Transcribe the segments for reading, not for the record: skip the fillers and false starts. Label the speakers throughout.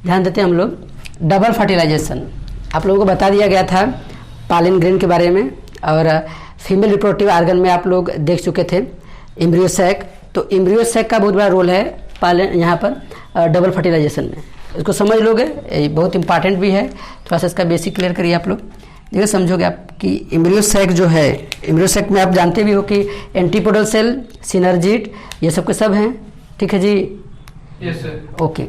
Speaker 1: ध्यान देते हैं हम लोग डबल फर्टिलाइजेशन। आप लोगों को बता दिया गया था पालन ग्रेन के बारे में, और फीमेल रिप्रोडक्टिव आर्गन में आप लोग देख चुके थे एम्ब्रियो सैक। तो एम्ब्रियो सैक का बहुत बड़ा रोल है पालन यहाँ पर डबल फर्टिलाइजेशन में। इसको समझ लोगे, ये बहुत इंपॉर्टेंट भी है। थोड़ा सा इसका बेसिक क्लियर करिए आप लोग, देखिए समझोगे आप कि एम्ब्रियो सैक जो है, एम्ब्रियो सैक में आप जानते भी हो कि एंटीपोडल सेल, सिनर्जिड, ये सब के सब हैं। ठीक है जी,
Speaker 2: यस सर।
Speaker 1: ओके।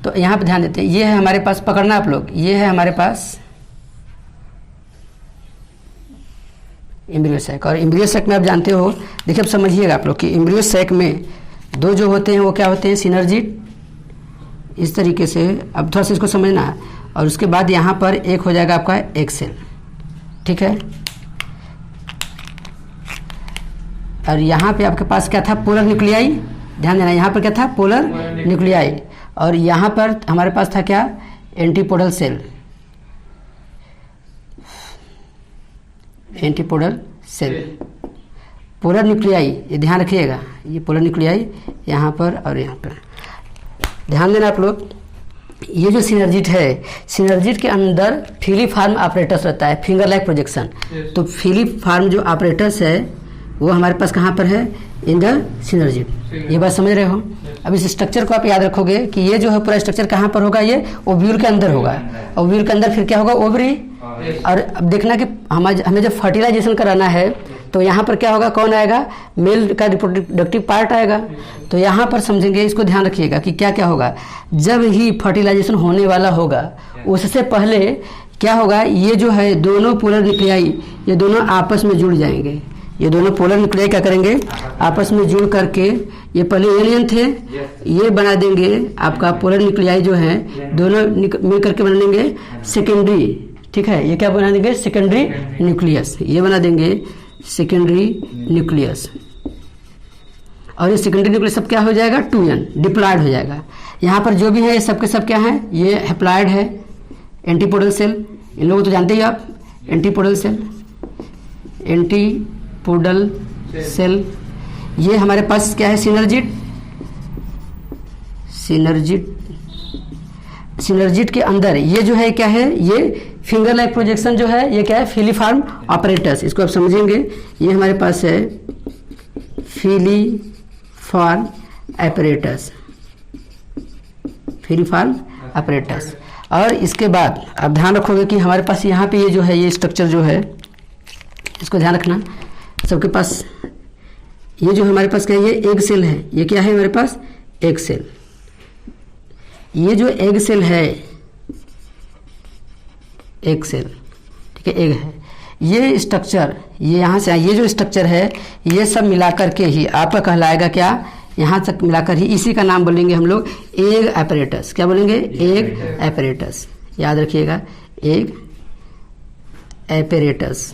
Speaker 1: तो यहाँ पे ध्यान देते हैं, ये है हमारे पास, पकड़ना आप लोग, ये है हमारे पास एम्ब्रियो सैक। और एम्ब्रियो सैक में आप जानते हो, देखिए अब समझिएगा आप लोग कि एम्ब्रियो सैक में दो जो होते हैं वो क्या होते हैं, सिनर्जिड, इस तरीके से। अब थोड़ा सा इसको समझना है। और उसके बाद यहाँ पर एक हो जाएगा आपका एक सेल, ठीक है। और यहाँ पे आपके पास क्या था, पोलर न्यूक्लियाई। ध्यान देना, यहाँ पर क्या था, पोलर न्यूक्लियाई। और यहाँ पर हमारे पास था क्या, antipodal cell, antipodal cell, polar nuclei. ये ध्यान रखिएगा, ये पोलर न्यूक्लियाई यहाँ पर और यहाँ पर। ध्यान देना आप लोग, ये जो सिनर्जिड है, सिनर्जिड के अंदर फिलीफार्म ऑपरेटस रहता है, फिंगर लाइक प्रोजेक्शन। तो फिलीफार्म जो ऑपरेटस है वो हमारे पास कहाँ पर है, इन द सिनर्जिड। ये बात समझ रहे हो। अब इस स्ट्रक्चर को आप याद रखोगे कि ये जो है पूरा स्ट्रक्चर कहाँ पर होगा, ये ओव्यूल के अंदर होगा। ओव्यूल के अंदर फिर क्या होगा, ओवरी। और अब देखना कि हमें जब फर्टिलाइजेशन कराना है तो यहाँ पर क्या होगा, कौन आएगा, मेल का रिप्रोडक्टिव पार्ट आएगा। तो यहाँ पर समझेंगे, इसको ध्यान रखिएगा कि क्या क्या होगा। जब ही फर्टिलाइजेशन होने वाला होगा उससे पहले क्या होगा, ये जो है दोनों पोलर न्यूक्लियाई, ये दोनों आपस में जुड़ जाएंगे। ये दोनों पोलर न्यूक्लियाई क्या करेंगे, आपस में जुड़ करके, ये पहले एलियन थे, ये बना देंगे आपका पोलर न्यूक्लियाई जो है, दोनों मिल करके बना देंगे सेकेंडरी। ठीक है, ये क्या बना देंगे, सेकेंडरी न्यूक्लियस। ये बना देंगे सेकेंडरी न्यूक्लियस। और ये सेकेंडरी न्यूक्लियस सब क्या हो जाएगा, 2n डिप्लॉयड हो जाएगा। यहाँ पर जो भी है ये सब के सब क्या है, ये हैप्लॉयड है, एंटीपोडल सेल। इन लोगों को तो जानते ही आप, एंटीपोडल सेल, एंटीपोडल सेल। ये हमारे पास क्या है, सिनर्जिड, सिनर्जिड। सिनर्जिड के अंदर ये जो है क्या है, ये फिंगर लाइक प्रोजेक्शन जो है, ये क्या है, फिलीफार्म ऑपरेटस। इसको आप समझेंगे, ये हमारे पास है फिलीफार्म ऑपरेटस, फिलीफार्म ऑपरेटस। और इसके बाद आप ध्यान रखोगे कि हमारे पास यहाँ पे ये जो है, ये स्ट्रक्चर जो है, इसको ध्यान रखना सबके पास। ये जो हमारे पास क्या है, ये एग सेल है। ये क्या है हमारे पास, एग सेल। ये जो एग सेल है, एग सेल, ठीक है, एग है। ये स्ट्रक्चर, ये यहाँ से, ये जो स्ट्रक्चर है, ये सब मिलाकर के ही आपका कहलाएगा क्या, यहाँ तक मिलाकर ही, इसी का नाम बोलेंगे हम लोग एग एपरेटस। क्या बोलेंगे, एग एपरेटस। याद रखिएगा, एग एपरेटस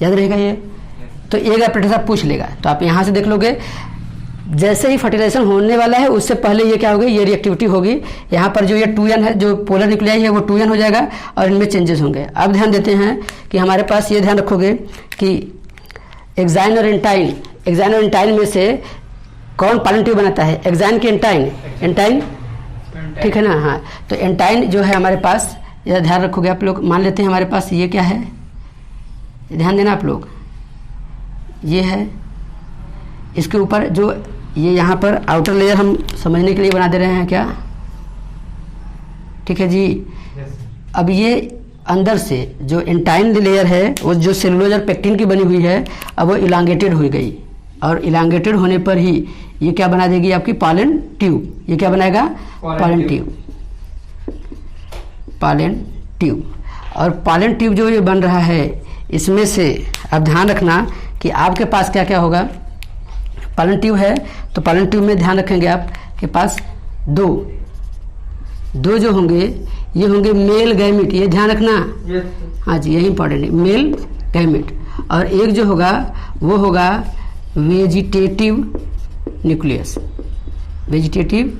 Speaker 1: याद रहेगा ये। तो एग एपरेटस आप पूछ लेगा, तो आप यहाँ से देख लोगे। जैसे ही फर्टिलाइजेशन होने वाला है उससे पहले ये क्या होगी, ये रिएक्टिविटी होगी। यहाँ पर जो ये 2n है, जो पोलर न्यूक्लियाई है, वो 2n हो जाएगा और इनमें चेंजेस होंगे। अब ध्यान देते हैं कि हमारे पास ये ध्यान रखोगे कि एक्साइन और एंटाइन, एक्साइन और एंटाइन में से कौन पालन ट्यूब बनाता है, एक्साइन की एंटाइन, एंटाइन, ठीक है ना। हाँ, तो एंटाइन जो है हमारे पास, यह ध्यान रखोगे आप लोग। मान लेते हैं हमारे पास ये क्या है, ध्यान देना आप लोग, ये है, इसके ऊपर जो ये यहाँ पर आउटर लेयर हम समझने के लिए बना दे रहे हैं क्या, ठीक है जी। अब ये अंदर से जो एंटाइन लेयर है, वो जो सेलुलोज और पेक्टिन की बनी हुई है, अब वो इलांगेटेड हो गई। और इलांगेटेड होने पर ही ये क्या बना देगी, आपकी पॉलन ट्यूब। ये क्या बनाएगा, पॉलन ट्यूब, पॉलन ट्यूब। और पॉलन ट्यूब जो ये बन रहा है, इसमें से अब ध्यान रखना कि आपके पास क्या क्या होगा। पॉलन ट्यूब है तो पॉलन ट्यूब में ध्यान रखेंगे आप के पास दो जो होंगे, ये होंगे मेल गैमेट। ये ध्यान रखना, हाँ जी, यही इंपॉर्टेंट है, मेल गैमेट। और एक जो होगा वो होगा वेजिटेटिव न्यूक्लियस, वेजिटेटिव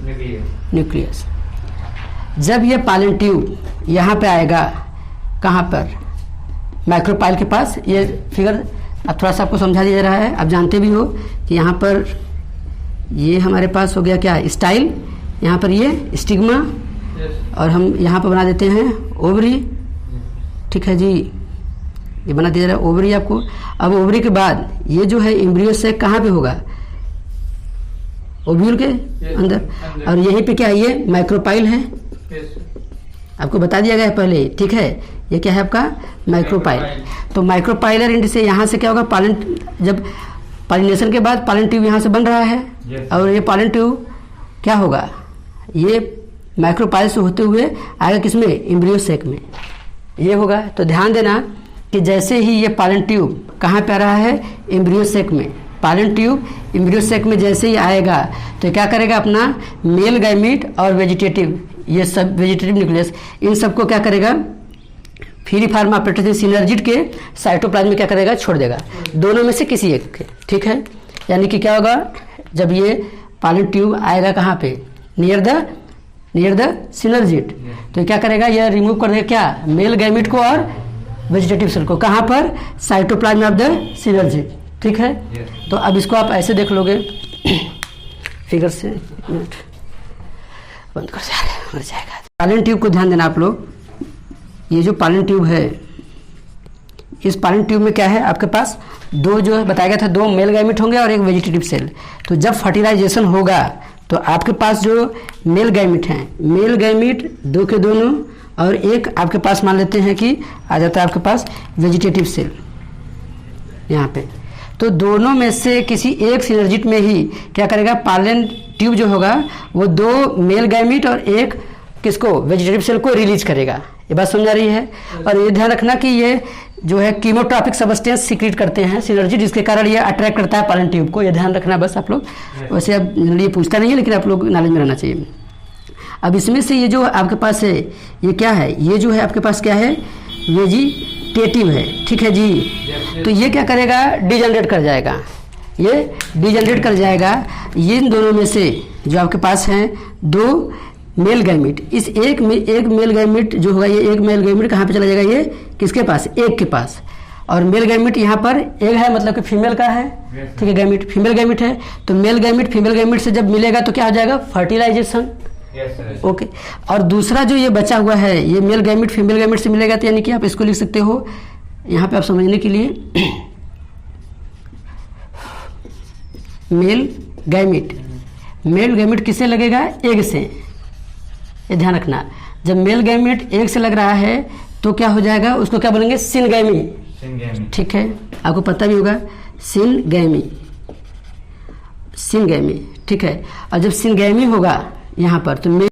Speaker 1: न्यूक्लियस। जब ये पॉलन ट्यूब यहाँ पे आएगा, कहाँ पर, माइक्रोपाइल के पास। ये फिगर अब थोड़ा सा आपको समझा दिया जा रहा है, आप जानते भी हो कि यहाँ पर ये हमारे पास हो गया क्या, स्टाइल, यहाँ पर ये स्टिग्मा, और हम यहाँ पर बना देते हैं ओवरी। ठीक है जी, ये बना दिया रहा ओवरी आपको। अब ओवरी के बाद ये जो है एम्ब्रियो से कहाँ पे होगा, ओव्यूल के अंदर, और यहीं पे क्या है, ये माइक्रोपाइल है, आपको बता दिया गया है पहले। ठीक है, ये क्या है आपका माइक्रोपाइल। तो माइक्रोपाइलर एंड से यहाँ से क्या होगा, पालन, जब पॉलिनेशन के बाद पालन ट्यूब यहाँ से बन रहा है, और ये पालन ट्यूब क्या होगा, ये माइक्रोपाइल से होते हुए आएगा किसमें, एम्ब्रियो सेक में ये होगा। तो ध्यान देना कि जैसे ही ये पालन ट्यूब कहाँ पे आ रहा है, एम्ब्रियो सेक में, पालन ट्यूब एम्ब्रियो सेक में जैसे ही आएगा तो क्या करेगा, अपना मेल गैमीट और वेजिटेटिव, ये सब वेजिटेटिव न्यूक्लियस, इन सबको क्या करेगा, फ्री फार्म ऑपरेटर से सिनर्जिड के साइटोप्लाज्म में क्या करेगा, छोड़ देगा, दोनों में से किसी एक के। ठीक है, यानी कि क्या होगा, जब ये पालन ट्यूब आएगा कहाँ पे, नियर द सिनर्जिड, तो क्या करेगा, यह रिमूव कर देगा क्या, मेल गैमीट को और वेजिटेटिव सेल को, कहाँ पर, साइटोप्लाज्म ऑफ द सिनर्जिड। ठीक है, तो अब इसको आप ऐसे देख लोगे फिगर से, एक मिनट बंद कर जाएगा। पालन ट्यूब को ध्यान देना आप लोग, ये जो पालन ट्यूब है, इस पालन ट्यूब में क्या है आपके पास, दो जो है बताया गया था, दो मेल गैमीट होंगे और एक वेजिटेटिव सेल। तो जब फर्टिलाइजेशन होगा तो आपके पास जो मेल गैमीट हैं, मेल गैमीट दो के दोनों, और एक आपके पास मान लेते हैं कि आ जाता है आपके पास वेजिटेटिव सेल यहाँ पे। तो दोनों में से किसी एक सिनर्जिट में ही क्या करेगा, पालन ट्यूब जो होगा वो दो मेल गैमीट और एक किसको, वेजिटेटिव सेल को रिलीज करेगा। ये बात समझ आ रही है। और ये ध्यान रखना कि ये जो है कीमोट्रॉपिक सबस्टेंस सीक्रेट करते हैं सिनर्जिट, जिसके कारण ये अट्रैक्ट करता है पालन ट्यूब को। ये ध्यान रखना बस आप लोग, वैसे अब ये पूछता नहीं है लेकिन आप लोग नॉलेज में रहना चाहिए। अब इसमें से ये जो आपके पास है, ये क्या है, ये जो है आपके पास क्या है, वेजिटेटिव है। ठीक है जी, तो ये क्या करेगा, डिजनरेट कर जाएगा, ये डिजनरेट कर जाएगा। ये इन दोनों में से जो आपके पास हैं दो मेल गैमीट, इस एक मेल गैमीट जो होगा, ये एक मेल गैमीट कहाँ पे चला जाएगा, ये किसके पास, एक के पास, और मेल गैमीट यहाँ पर एक है, मतलब कि फीमेल का है। ठीक है, गैमीट फीमेल गैमीट है, तो मेल गैमीट फीमेल गैमीट से जब मिलेगा तो क्या हो जाएगा, फर्टिलाइजेशन। ओके, और दूसरा जो ये बचा हुआ है, ये मेल गैमीट फीमेल गैमीट से मिलेगा, तो यानी कि आप इसको लिख सकते हो यहाँ पे आप समझने के लिए, मेल गैमीट किससे लगेगा, एग से। ये ध्यान रखना, जब मेल गैमीट एग से लग रहा है तो क्या हो जाएगा, उसको क्या बोलेंगे, सिनगैमी। ठीक है, आपको पता भी होगा, सिनगैमी। ठीक है, और जब सिनगैमी होगा यहाँ पर, तो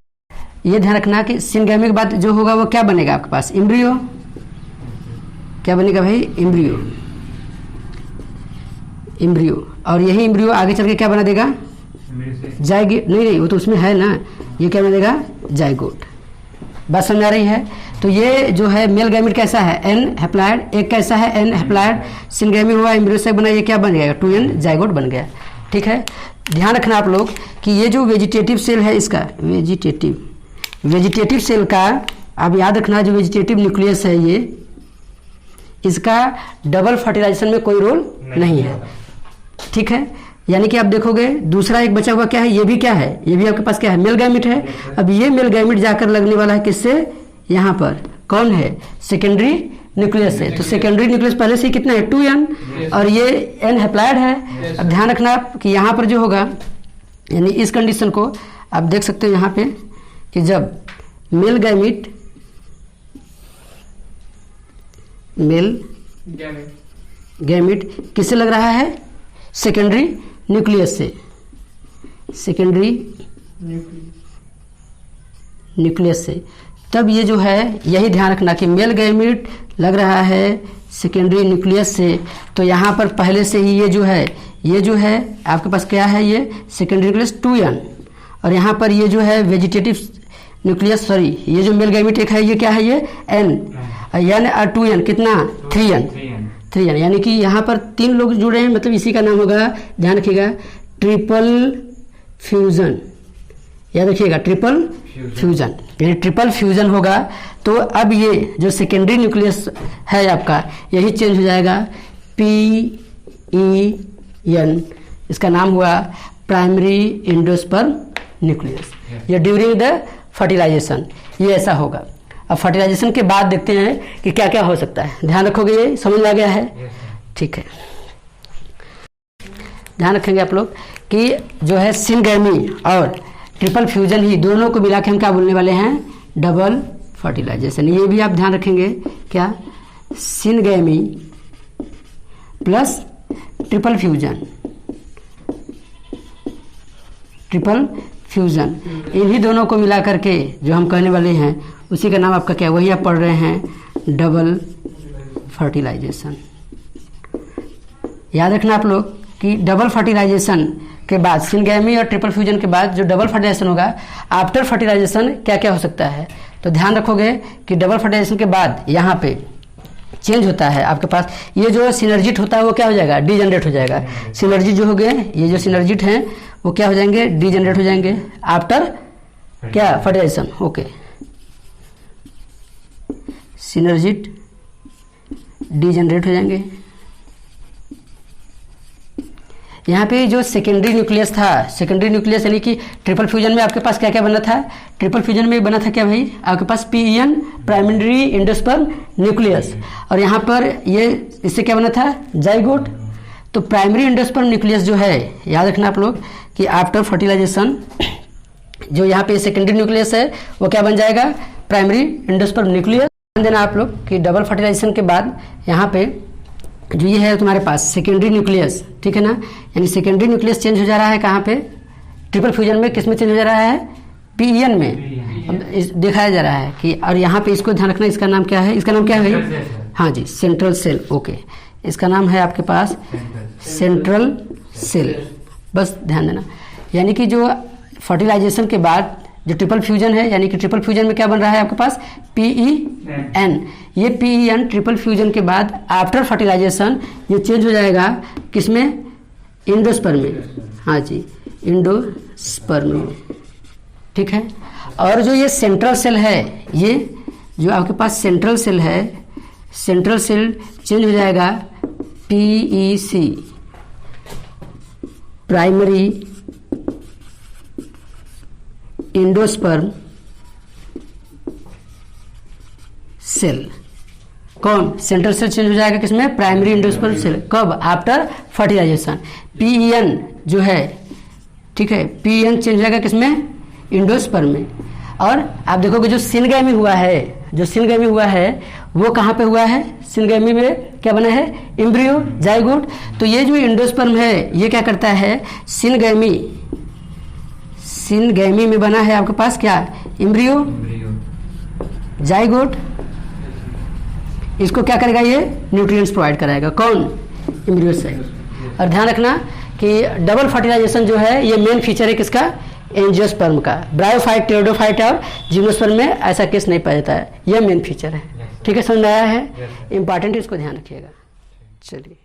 Speaker 1: ये ध्यान रखना कि सिनगैमी के बाद जो होगा वो क्या बनेगा आपके पास, एम्ब्रियो। क्या बनेगा भाई, एम्ब्रियो। और यही एम्ब्रियो आगे चल के क्या बना देगा, जाएगी, नहीं वो तो उसमें है ना, ये क्या बना देगा, जाइगोट। बात समझ आ रही है। तो ये जो है मेल गैमीट कैसा है, एन हैप्लॉइड, एक कैसा है, एन हैप्लॉइड। सिनगैमी हुआ, एम्ब्रियो से बना, ये क्या बन गया, 2n जाइगोट बन गया। ठीक है, ध्यान रखना आप लोग कि ये जो वेजिटेटिव सेल है, इसका वेजिटेटिव सेल का आप याद रखना, जो वेजिटेटिव न्यूक्लियस है ये, इसका डबल फर्टिलाइजेशन में कोई रोल नहीं है। ठीक है, यानी कि आप देखोगे दूसरा एक बचा हुआ क्या है, ये भी क्या है, ये भी आपके पास क्या है, मेल गैमीट है। अब ये मेल गैमीट जाकर लगने वाला है किससे, यहाँ पर कौन है, सेकेंडरी न्यूक्लियस है। तो सेकेंडरी न्यूक्लियस पहले से कितना है, 2n, और ये n हैप्लॉइड है। अब ध्यान रखना आप कि यहाँ पर जो होगा, यानी इस कंडीशन को आप देख सकते हो यहाँ पे कि जब मेल गैमीट किससे लग रहा है, सेकेंडरी न्यूक्लियस से, सेकेंडरी न्यूक्लियस से। तब ये जो है, यही ध्यान रखना कि मेल गैमीट लग रहा है सेकेंडरी न्यूक्लियस से, तो यहाँ पर पहले से ही ये जो है आपके पास क्या है, ये सेकेंडरी न्यूक्लियस 2n, और यहाँ पर ये जो है वेजिटेटिव न्यूक्लियस, सॉरी ये जो मेल गैमीट एक है, ये क्या है, ये n और 2n कितना, 3n, यानी कि यहाँ पर 3 लोग जुड़े हैं, मतलब इसी का नाम होगा, ध्यान रखिएगा, ट्रिपल फ्यूजन। याद रखिएगा, ट्रिपल फ्यूजन, यानी ट्रिपल फ्यूजन होगा। तो अब ये जो सेकेंडरी न्यूक्लियस है आपका, यही चेंज हो जाएगा, PEN, इसका नाम हुआ प्राइमरी एंडोस्पर्म न्यूक्लियस। ये ड्यूरिंग द फर्टिलाइजेशन, ये ऐसा होगा। अब फर्टिलाइजेशन के बाद देखते हैं कि क्या क्या हो सकता है। ध्यान रखोगे, ये समझ में आ गया है? ठीक है, ध्यान रखेंगे आप लोग कि जो है सिनगैमी और ट्रिपल फ्यूजन ही दोनों को मिला के हम क्या बोलने वाले हैं? Double fertilization. ये भी आप ध्यान रखेंगे, क्या? Syngamy plus triple fusion, triple fusion, इन्हीं दोनों को मिला करके जो हम कहने वाले हैं उसी का नाम आपका क्या? वही आप पढ़ रहे हैं, डबल फर्टिलाइजेशन। याद रखना आप लोग कि डबल फर्टिलाइजेशन के बाद, सिनगैमी और ट्रिपल फ्यूजन के बाद जो डबल फर्टिलाइजेशन होगा, आफ्टर फर्टिलाइजेशन क्या क्या हो सकता है। तो ध्यान रखोगे कि डबल फर्टिलाइजेशन के बाद यहाँ पे चेंज होता है आपके पास, ये जो सिनर्जिट होता है वो क्या हो जाएगा? डीजनरेट हो जाएगा। सिनर्जिट जो हो गए, ये जो सिनर्जिट हैं वो क्या हो जाएंगे? डीजनरेट हो जाएंगे आफ्टर क्या? फर्टिलाइजेशन। ओके, सिनर्जिट डीजनरेट हो जाएंगे। यहाँ पे जो सेकेंडरी न्यूक्लियस था, सेकेंडरी न्यूक्लियस यानी कि ट्रिपल फ्यूजन में आपके पास क्या क्या बना था? ट्रिपल फ्यूजन में बना था क्या भाई? आपके पास PEN प्राइमरी एंडोस्पर्म न्यूक्लियस, और यहाँ पर ये इससे क्या बना था? जाइगोट। तो प्राइमरी एंडोस्पर्म न्यूक्लियस जो है, याद रखना आप लोग कि आफ्टर फर्टिलाइजेशन जो यहाँ पे सेकेंडरी न्यूक्लियस है वो क्या बन जाएगा? Primary endosperm nucleus. ध्यान देना आप लोग कि डबल फर्टिलाइजेशन के बाद यहाँ पे जो ये है तुम्हारे पास सेकेंडरी न्यूक्लियस, ठीक है ना, यानी सेकेंडरी न्यूक्लियस चेंज हो जा रहा है कहाँ पे? ट्रिपल फ्यूजन में। किस में चेंज हो जा रहा है? PEN में दिखाया जा रहा है कि, और यहाँ पे इसको ध्यान रखना, इसका नाम क्या है? इसका नाम क्या है भाई? हाँ जी, सेंट्रल सेल। ओके, इसका नाम है आपके पास सेंट्रल सेल। बस ध्यान देना, यानी कि जो फर्टिलाइजेशन के बाद जो ट्रिपल फ्यूजन है, यानी कि ट्रिपल फ्यूजन में क्या बन रहा है आपके पास? PEN। ये PEN ट्रिपल फ्यूजन के बाद आफ्टर फर्टिलाइजेशन ये चेंज हो जाएगा किसमें? इंडोस्पर्म में। हाँ जी, इंडोस्पर्म में, ठीक है। और जो ये सेंट्रल सेल है, ये जो आपके पास सेंट्रल सेल है, सेंट्रल सेल चेंज हो जाएगा PEC प्राइमरी इंडोस्पर्म सेल। कौन? सेंट्रल सेल चेंज हो जाएगा किसमें? Primary endosperm cell. कब? After fertilisation. PEN जो है, ठीक है, PEN चेंज हो जाएगा किसमें? इंडोस्पर्म में। और आप देखोगे जो सिनगैमी हुआ है, जो सिनगैमी हुआ है वो कहाँ पे हुआ है? सिनगैमी में क्या बना है? Embryo, zygote. तो ये जो इंडोस्पर्म है ये क्या करता है? सिनगैमी में बना है आपके पास क्या? Embryo, zygote. इसको क्या करेगा? ये न्यूट्रिएंट्स प्रोवाइड कराएगा। कौन? Embryo cell. और ध्यान रखना कि डबल फर्टिलाइजेशन जो है ये मेन फीचर है किसका? एंजियोस्पर्म का। ब्रायोफाइट, टेरिडोफाइट और जिम्नोस्पर्म में ऐसा केस नहीं पाया जाता है, यह मेन फीचर है। ठीक है, समझ में आया है? इंपॉर्टेंट, इसको ध्यान रखिएगा। चलिए।